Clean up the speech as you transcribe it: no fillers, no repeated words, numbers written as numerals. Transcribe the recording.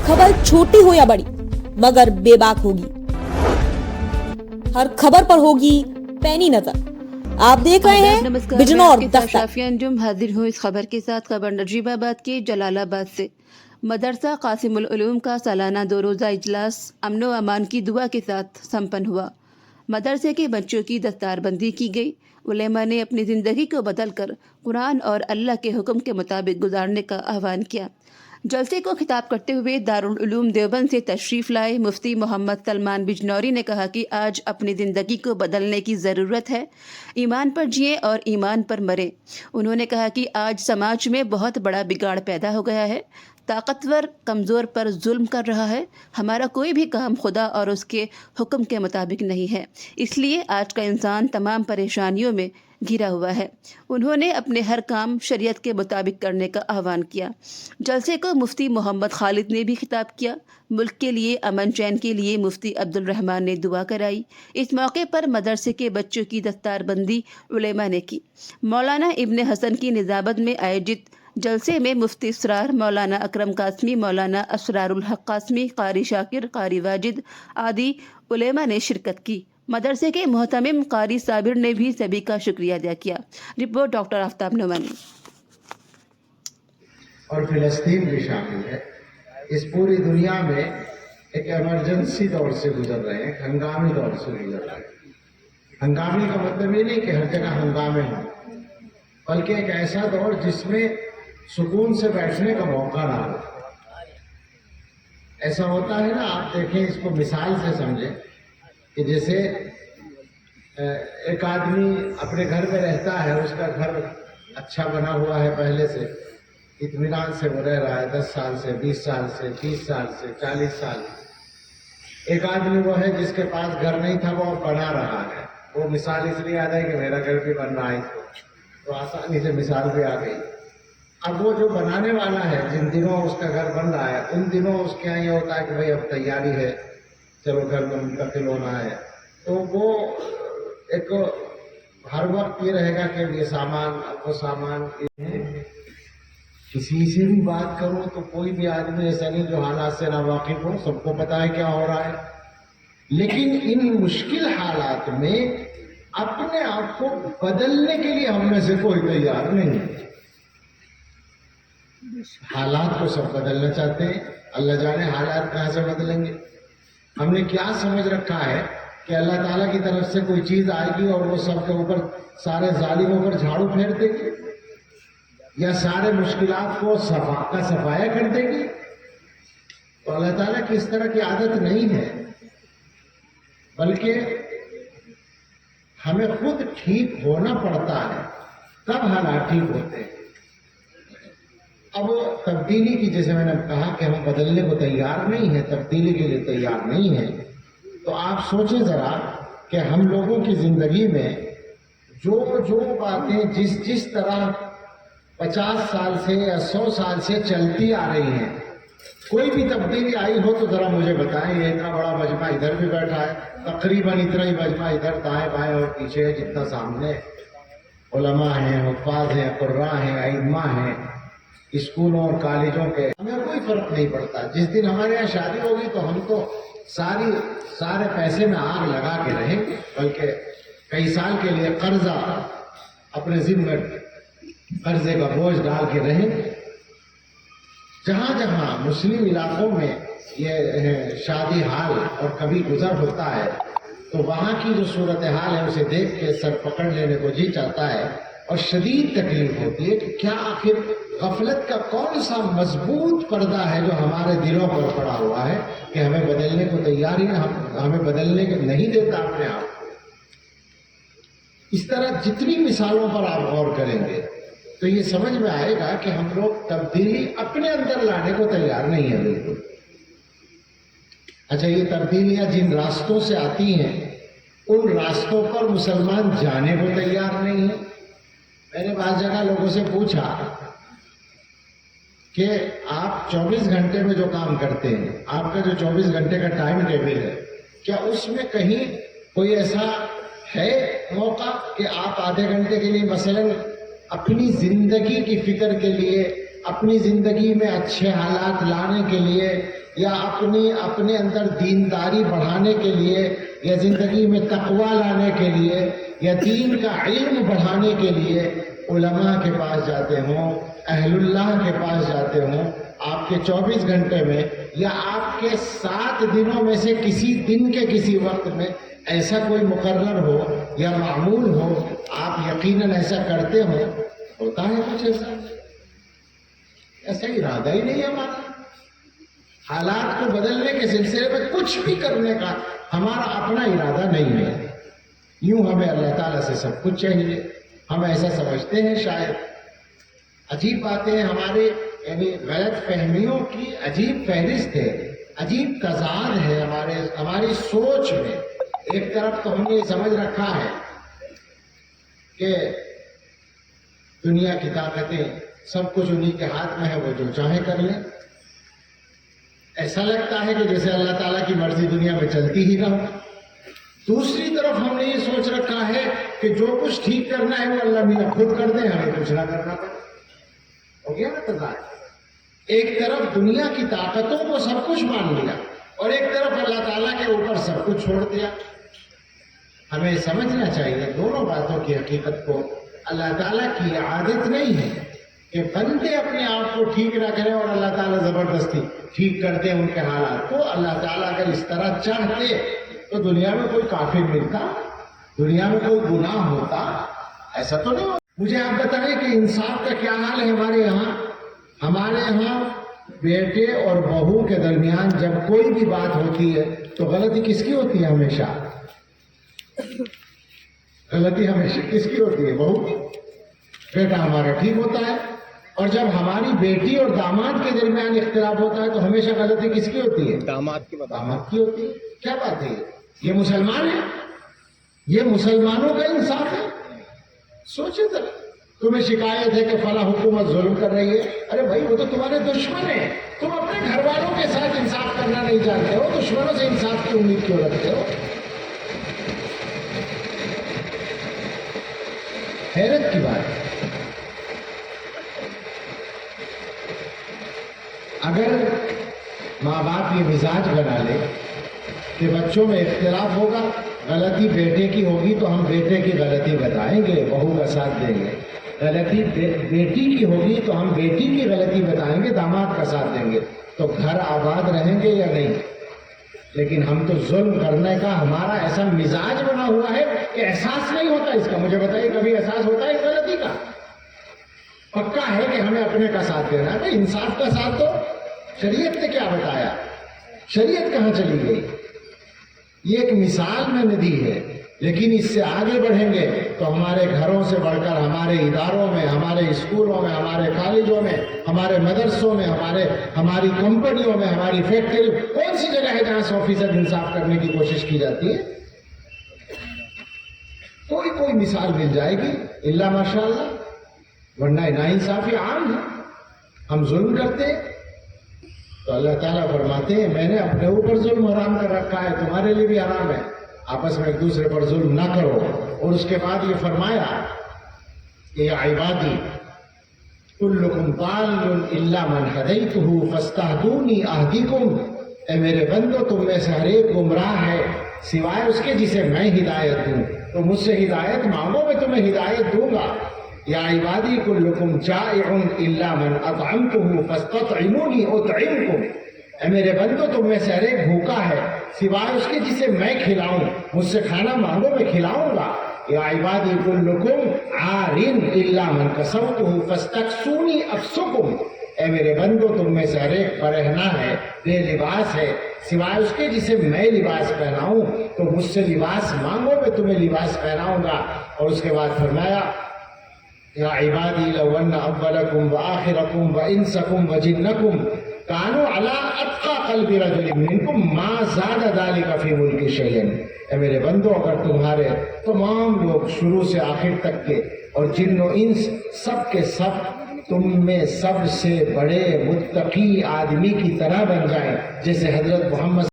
खबर छोटी हो या बड़ी मगर बेबाक होगी, हर खबर पर होगी पैनी नजर। आप देख रहे हैं बिजनौर दस्तक। शाफिया अंजुम हाजिर हूँ इस खबर के साथ। खबर नजीबाबाद के जलालाबाद से। मदरसा कासिमुल उलूम का सालाना 2 रोज़ा इजलास अमन व अमान की दुआ के साथ संपन्न हुआ। मदरसे के बच्चों की दस्तारबंदी की गई। उलेमा ने अपनी ज़िंदगी को बदलकर कुरान और अल्लाह के हुक्म के मुताबिक गुजारने का आह्वान किया। जलसे को खिताब करते हुए दारुल उलूम देवबंद से तशरीफ़ लाए मुफ्ती मोहम्मद सलमान बिजनौरी ने कहा कि आज अपनी ज़िंदगी को बदलने की ज़रूरत है। ईमान पर जिए और ईमान पर मरे। उन्होंने कहा कि आज समाज में बहुत बड़ा बिगाड़ पैदा हो गया है। ताकतवर कमज़ोर पर जुल्म कर रहा है। हमारा कोई भी काम खुदा और उसके हुक्म के मुताबिक नहीं है, इसलिए आज का इंसान तमाम परेशानियों में घिरा हुआ है। उन्होंने अपने हर काम शरीयत के मुताबिक करने का आह्वान किया। जलसे को मुफ्ती मोहम्मद खालिद ने भी खिताब किया। मुल्क के लिए अमन चैन के लिए मुफ्ती अब्दुल रहमान ने दुआ कराई। इस मौके पर मदरसे के बच्चों की दस्तारबंदी उलेमा ने की। मौलाना इब्ने हसन की निजामत में आयोजित जलसे में मुफ्ती इसरार, मौलाना अकरम कासमी, मौलाना असरारुल हक कासमी, कारी शाकिर, कारी वाजिद आदि उलेमा ने शिरकत की। मदरसे के मोहतमिम कारी साबिर ने भी सभी का शुक्रिया अदा किया। Report doctor Aftab Nomani. और फिलिस्तीन भी शामिल है। इस पूरी दुनिया में एक इमरजेंसी दौर से गुजर रहे हैं, हंगामी दौर से गुजर रहे हैं। हंगामी का मतलब ये नहीं कि हर जगह हंगामे हों, बल्कि एक ऐसा दौर जिसमें सुकून से बैठने का मौका ना हो। ऐसा होता है ना, आप देखें, इसको मिसाल से समझें कि जैसे एक आदमी अपने घर में रहता है, उसका घर अच्छा बना हुआ है, पहले से इत्मीनान से वो रह रहा है, 10 साल से, 20 साल से, 30 साल से, 40 साल। एक आदमी वो है जिसके पास घर नहीं था, वो बना रहा है। वो मिसाल इसलिए आ रही है कि मेरा घर भी बन रहा है, इसको तो आसानी से मिसाल भी आ गई। अब वो जो बनाने वाला है, जिन दिनों उसका घर बन रहा है, उन दिनों उसके यहाँ ये होता है कि भाई अब तैयारी है, चलो घर में मुंतकिल होना है। तो वो एक हर वक्त ये रहेगा कि ये सामान, अब वो सामान। किसी से भी बात करो तो कोई भी आदमी ऐसा नहीं जो हालात से ना वाकिफ हो, सबको पता है क्या हो रहा है। लेकिन इन मुश्किल हालात में अपने आप को बदलने के लिए हम में से कोई तैयार नहीं है। हालात को सब बदलना चाहते हैं, अल्लाह जाने हालात कहाँ से बदलेंगे। हमने क्या समझ रखा है कि अल्लाह ताला की तरफ से कोई चीज आएगी और वो सबके ऊपर, सारे जालिमों पर झाड़ू फेर देगी, या सारे मुश्किलात को सफाया कर देगी। तो अल्लाह ताला की इस तरह की आदत नहीं है, बल्कि हमें खुद ठीक होना पड़ता है, तब हालात ठीक होते हैं। अब तब्दीली की, जैसे मैंने कहा कि हम बदलने को तैयार नहीं है, तब्दीली के लिए तैयार नहीं है, तो आप सोचें जरा कि हम लोगों की जिंदगी में जो बातें जिस तरह 50 साल से या 100 साल से चलती आ रही हैं, कोई भी तब्दीली आई हो तो जरा मुझे बताएं। ये इतना बड़ा मजमा इधर भी बैठा है, तकरीबन इतना ही मजमा इधर दाएं बाएं और पीछे है जितना सामने। उलमा हैं, हुफ़ाज़ हैं, कुर्रा हैं, अइम्मा हैं, स्कूलों और कॉलेजों के, हमें कोई फर्क नहीं पड़ता। जिस दिन हमारे यहाँ शादी होगी तो हम तो सारे पैसे में आग लगा के रहेंगे, बल्कि कई साल के लिए कर्जा अपने जिम्मे, कर्जे का बोझ डाल के रहेंगे। जहाँ जहाँ मुस्लिम इलाकों में ये शादी हाल और कभी गुजर होता है, तो वहाँ की जो सूरत हाल है उसे देख के सर पकड़ लेने को जी चाहता है और शदीद तकलीफ होती है कि क्या आखिर गफलत का कौन सा मजबूत पर्दा है जो हमारे दिलों पर पड़ा हुआ है कि हमें बदलने को तैयार ही हमें बदलने को नहीं देता अपने आप। इस तरह जितनी मिसालों पर आप गौर करेंगे तो ये समझ में आएगा कि हम लोग तब्दीली अपने अंदर लाने को तैयार नहीं है बिल्कुल। अच्छा, ये तब्दीलियां जिन रास्तों से आती हैं, उन रास्तों पर मुसलमान जाने को तैयार नहीं है। मैंने बात जगह लोगों से पूछा कि आप 24 घंटे में जो काम करते हैं, आपका जो 24 घंटे का टाइम टेबल है, क्या उसमें कहीं कोई ऐसा है मौका कि आप आधे घंटे के लिए मसलन अपनी जिंदगी की फिक्र के लिए, अपनी जिंदगी में अच्छे हालात लाने के लिए یا اپنے اندر دینداری بڑھانے کے لیے یا زندگی میں تقوی لانے کے لیے یا دین کا علم بڑھانے کے لیے علماء کے پاس جاتے ہوں، اہل اللہ کے پاس جاتے ہوں، آپ کے 24 گھنٹے میں یا آپ کے 7 دنوں میں سے کسی دن کے کسی وقت میں ایسا کوئی مقرر ہو یا معمول ہو، آپ یقیناً ایسا کرتے ہو، ہوتا ہے کچھ ایسا ارادہ ہی نہیں ہمارا حالات کو بدلنے کے سلسلے میں کچھ بھی کرنے کا ہمارا اپنا ارادہ نہیں ہے. یوں ہمیں اللہ تعالیٰ سے سب کچھ چاہیے، ہم ایسا سمجھتے ہیں. شاید عجیب باتیں ہمارے یعنی غلط فہمیوں کی عجیب فہرست ہے، عجیب تضاد ہے ہماری سوچ میں. ایک طرف تو ہم نے یہ سمجھ رکھا ہے کہ دنیا کی طاقتیں سب کچھ انہی کے ہاتھ میں ہے، وہ جو چاہے کر لیں. ایسا لگتا ہے کہ جیسے اللہ تعالیٰ کی مرضی دنیا میں چلتی ہی نہ ہو. دوسری طرف ہم نے یہ سوچ رکھا ہے کہ جو کچھ ٹھیک کرنا ہے وہ اللہ میاں خود کر دیں، ہمیں کچھ نہ کرنا پڑے. ہو گیا نا تضاد. ایک طرف دنیا کی طاقتوں کو سب کچھ مان لیا اور ایک طرف اللہ تعالیٰ کے اوپر سب کچھ چھوڑ دیا. ہمیں سمجھنا چاہیے دونوں باتوں کی حقیقت کو. اللہ تعالیٰ کی عادت نہیں ہے کہ بندے اپنے آپ کو ٹھیک نہ کریں اور اللہ تعالیٰ زبردستی ٹھیک کرتے ان کے حالات کو. اللہ تعالیٰ اگر اس طرح چاہتے تو دنیا میں کوئی کافر ملتا، دنیا میں کوئی گناہ ہوتا؟ ایسا تو نہیں ہوتا. مجھے آپ بتائیں کہ انصاف کا کیا حال ہے ہمارے یہاں. ہمارے یہاں بیٹے اور بہو کے درمیان جب کوئی بھی بات ہوتی ہے تو غلطی کس کی ہوتی ہے؟ ہمیشہ غلطی ہمیشہ کس کی ہوتی ہے؟ بہو. بیٹا ہمارا ٹھیک ہوتا ہے. اور جب ہماری بیٹی اور داماد کے درمیان اختلاف ہوتا ہے تو ہمیشہ غلطی کس کی ہوتی ہے؟ داماد کی ہوتی ہے. کیا بات ہے؟ یہ مسلمان ہے؟ یہ مسلمانوں کا انصاف ہے؟ سوچے ذرا. تمہیں شکایت ہے کہ فلاں حکومت ظلم کر رہی ہے. ارے بھائی وہ تو تمہارے دشمن ہیں. تم اپنے گھر والوں کے ساتھ انصاف کرنا نہیں جانتے ہو، دشمنوں سے انصاف کی امید کیوں رکھتے ہو؟ حیرت کی بات ہے. اگر ماں باپ یہ مزاج بنا لے کہ بچوں میں اختلاف ہوگا، غلطی بیٹے کی ہوگی تو ہم بیٹے کی غلطی بتائیں گے، بہو کا ساتھ دیں گے. غلطی بیٹی کی ہوگی تو ہم بیٹی کی غلطی بتائیں گے، داماد کا ساتھ دیں گے. تو گھر آباد رہیں گے یا نہیں؟ لیکن ہم تو ظلم کرنے کا ہمارا ایسا مزاج بنا ہوا ہے کہ احساس نہیں ہوتا اس کا. مجھے بتائیے کبھی احساس ہوتا ہے اس غلطی کا؟ پکا ہے کہ ہمیں اپنے کا ساتھ دینا ہے. انصاف کا ساتھ تو شریعت نے کیا بتایا؟ شریعت کہاں چلی گئی؟ یہ ایک مثال میں نے دی ہے. لیکن اس سے آگے بڑھیں گے تو ہمارے گھروں سے بڑھ کر ہمارے اداروں میں، ہمارے اسکولوں میں، ہمارے کالجوں میں، ہمارے مدرسوں میں، ہماری کمپنیوں میں، ہماری فیکٹری، کون سی جگہ ہے جہاں 100% انصاف کرنے کی کوشش کی جاتی ہے؟ کوئی مثال مل جائے گی الا ماشاء اللہ. ورنہ ناانصافی عام ہے. ہم ظلم کرتے ہیں تو اللہ تعالیٰ فرماتے ہیں میں نے اپنے اوپر ظلم حرام کر رکھا ہے، تمہارے لیے بھی حرام ہے. آپس میں ایک دوسرے پر ظلم نہ کرو. اور اس کے بعد یہ فرمایا کہ عبادی کلکم ضال الا من ہدیتہ فاستہدونی اہدکم. اے میرے بندو تم میں سے ہر ایک گمراہ ہے سوائے اس کے جسے میں ہدایت دوں. تو مجھ سے ہدایت مانگو، میں تمہیں ہدایت دوں گا. یا عبادی کلکم جائع الا من اطعمتہ فاستطعمونی اطعمکم. اے میرے بندو تم میں سے ہر ایک بھوکا ہے سوائے اس کے جسے میں کھلاؤں. مجھ سے کھانا مانگو میں کھلاؤں گا. یا عبادی کلکم عار الا من کسوتہ فاستکسونی اکسکم. اے میرے بندو تم میں سے ہر ایک برہنہ ہے، بے لباس ہے سوائے اس کے جسے میں لباس پہناؤں. تو مجھ سے لباس مانگو میں تمہیں لباس پہناؤں گا. اور اس کے بعد فرمایا یا عبادی لو ان اولکم وآخرکم وانسکم وجنکم کانوا علی اتقى قلب رجل منکم ما زاد ذلك فی ملک شیئا. اے میرے بندو اگر تمہارے تمام لوگ شروع سے آخر تک کے اور جن و انس سب کے سب تم میں سب سے بڑے متقی آدمی کی طرح بن جائیں جیسے حضرت محمد